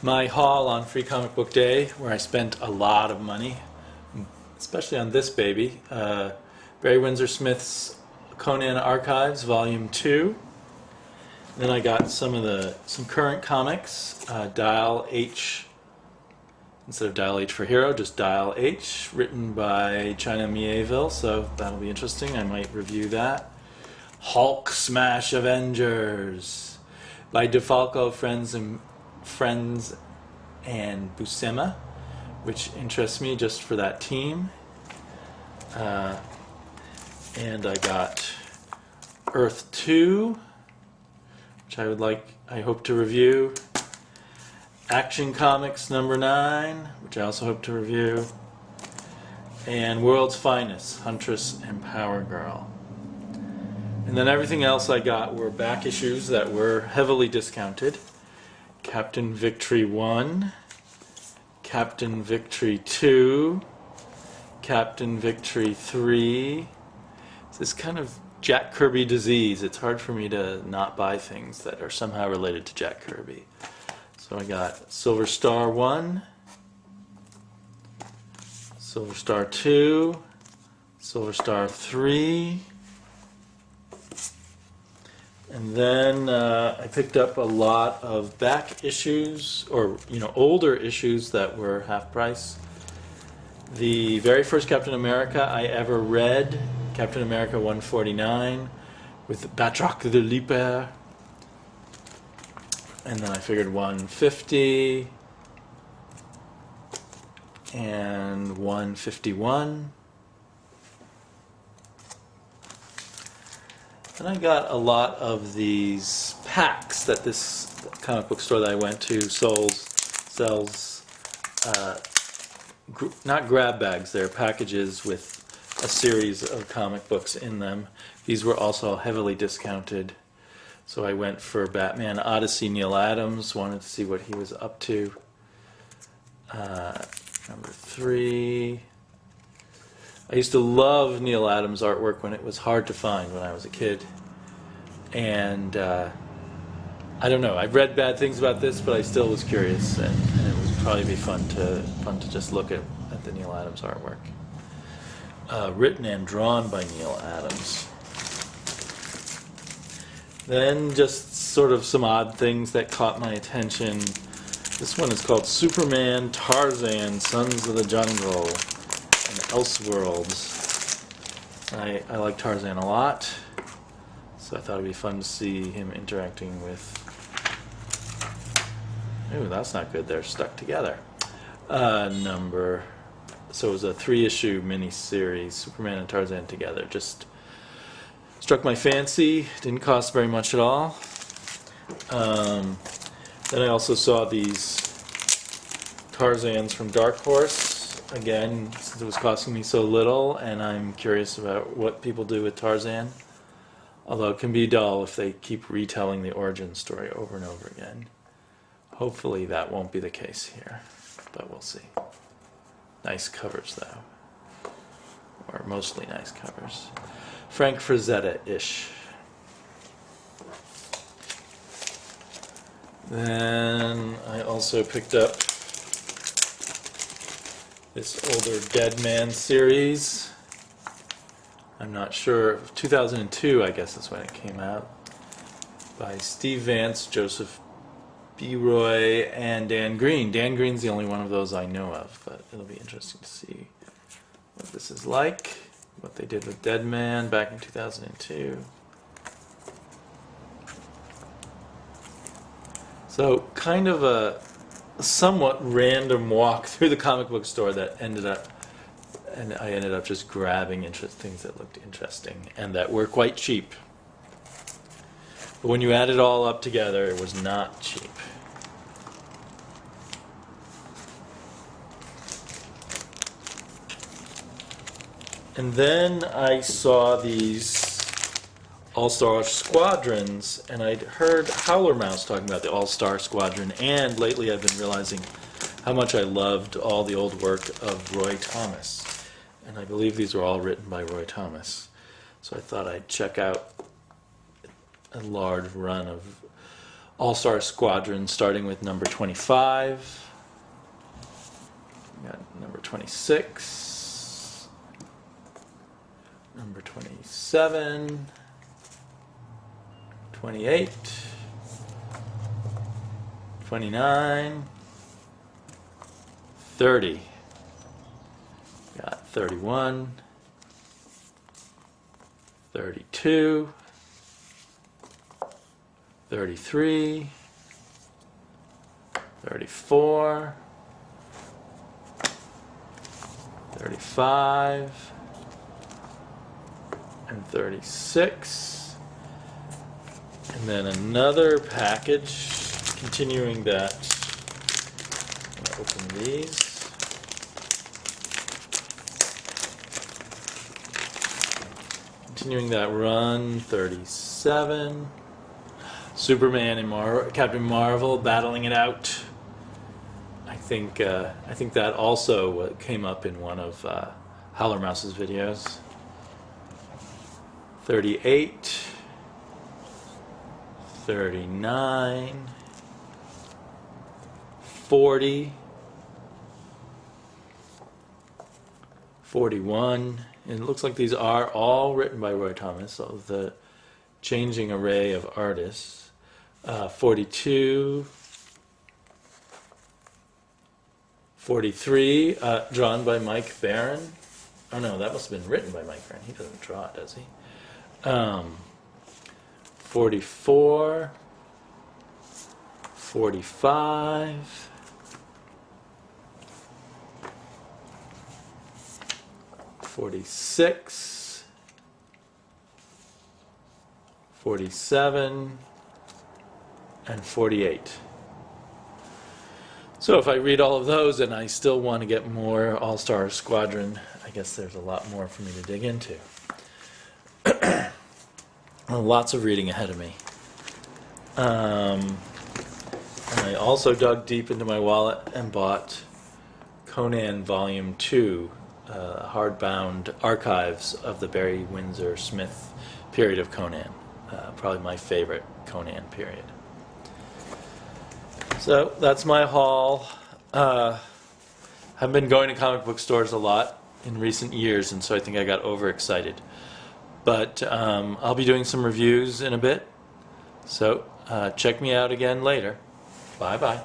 My haul on Free Comic Book Day, where I spent a lot of money, especially on this baby. Barry Windsor Smith's Conan Archives, Volume 2. Then I got some current comics, Dial H, instead of Dial H for Hero, just Dial H, written by China Mieville, so that'll be interesting. I might review that. Hulk Smash Avengers by DeFalco, Friends and Buscema, which interests me just for that team. And I got Earth 2, which I hope to review. Action Comics number 9, which I also hope to review. And World's Finest, Huntress and Power Girl. And then everything else I got were back issues that were heavily discounted. Captain Victory 1, Captain Victory 2, Captain Victory 3. This kind of Jack Kirby disease. It's hard for me to not buy things that are somehow related to Jack Kirby. So I got Silver Star 1, Silver Star 2, Silver Star 3, and then I picked up a lot of back issues, or older issues that were half price. The very first Captain America I ever read, Captain America 149, with Batroc the Leaper. And then I figured 150 and 151. And I got a lot of these packs that this comic book store that I went to sells not grab bags, they're packages with a series of comic books in them. These were also heavily discounted. So I went for Batman Odyssey, Neal Adams, wanted to see what he was up to. Number 3. I used to love Neal Adams' artwork when it was hard to find when I was a kid. And I don't know, I've read bad things about this, but I still was curious, and it would probably be fun to just look at the Neal Adams artwork. Written and drawn by Neal Adams. Then just sort of some odd things that caught my attention. This one is called Superman, Tarzan, Sons of the Jungle, and Elseworlds. I like Tarzan a lot, so I thought it'd be fun to see him interacting with... Ooh, that's not good, they're stuck together. So it was a 3-issue mini-series, Superman and Tarzan together. Just struck my fancy, didn't cost very much at all. Then I also saw these Tarzans from Dark Horse, again, since it was costing me so little, and I'm curious about what people do with Tarzan. Although it can be dull if they keep retelling the origin story over and over again. Hopefully that won't be the case here, but we'll see. Nice covers though, or mostly nice covers. Frank Frazetta-ish. Then I also picked up this older Dead Man series. I'm not sure, 2002 I guess is when it came out, by Steve Vance, Joseph B. Roy, and Dan Green. Dan Green's the only one of those I know of, but it'll be interesting to see what this is like, what they did with Dead Man back in 2002. So kind of a somewhat random walk through the comic book store that I ended up just grabbing things that looked interesting and that were quite cheap. But when you add it all up together, it was not cheap. And then I saw these All-Star Squadrons, and I'd heard Howler Mouse talking about the All-Star Squadron, and lately I've been realizing how much I loved all the old work of Roy Thomas. And I believe these were all written by Roy Thomas. So I thought I'd check out a large run of All-Star Squadron, starting with number 25. We got number 26, number 27, 28, 29, 30. Got 31, 32, 33, 34, 35, and 36. And then another package, continuing that. I'm going to open these. Continuing that run, 37. Superman and Captain Marvel battling it out. I think that also came up in one of Howler Mouse's videos. 38, 39, 40, 41. And it looks like these are all written by Roy Thomas, so the changing array of artists. 42, 43, drawn by Mike Baron. Oh no, that must have been written by Mike Baron. He doesn't draw it, does he? 44, 45, 46, 47, and 48. So if I read all of those and I still want to get more All-Star Squadron, I guess there's a lot more for me to dig into. Lots of reading ahead of me. And I also dug deep into my wallet and bought Conan Volume 2, hardbound archives of the Barry Windsor Smith period of Conan. Probably my favorite Conan period. So that's my haul. I've been going to comic book stores a lot in recent years, and so I think I got overexcited. But I'll be doing some reviews in a bit. So check me out again later. Bye-bye.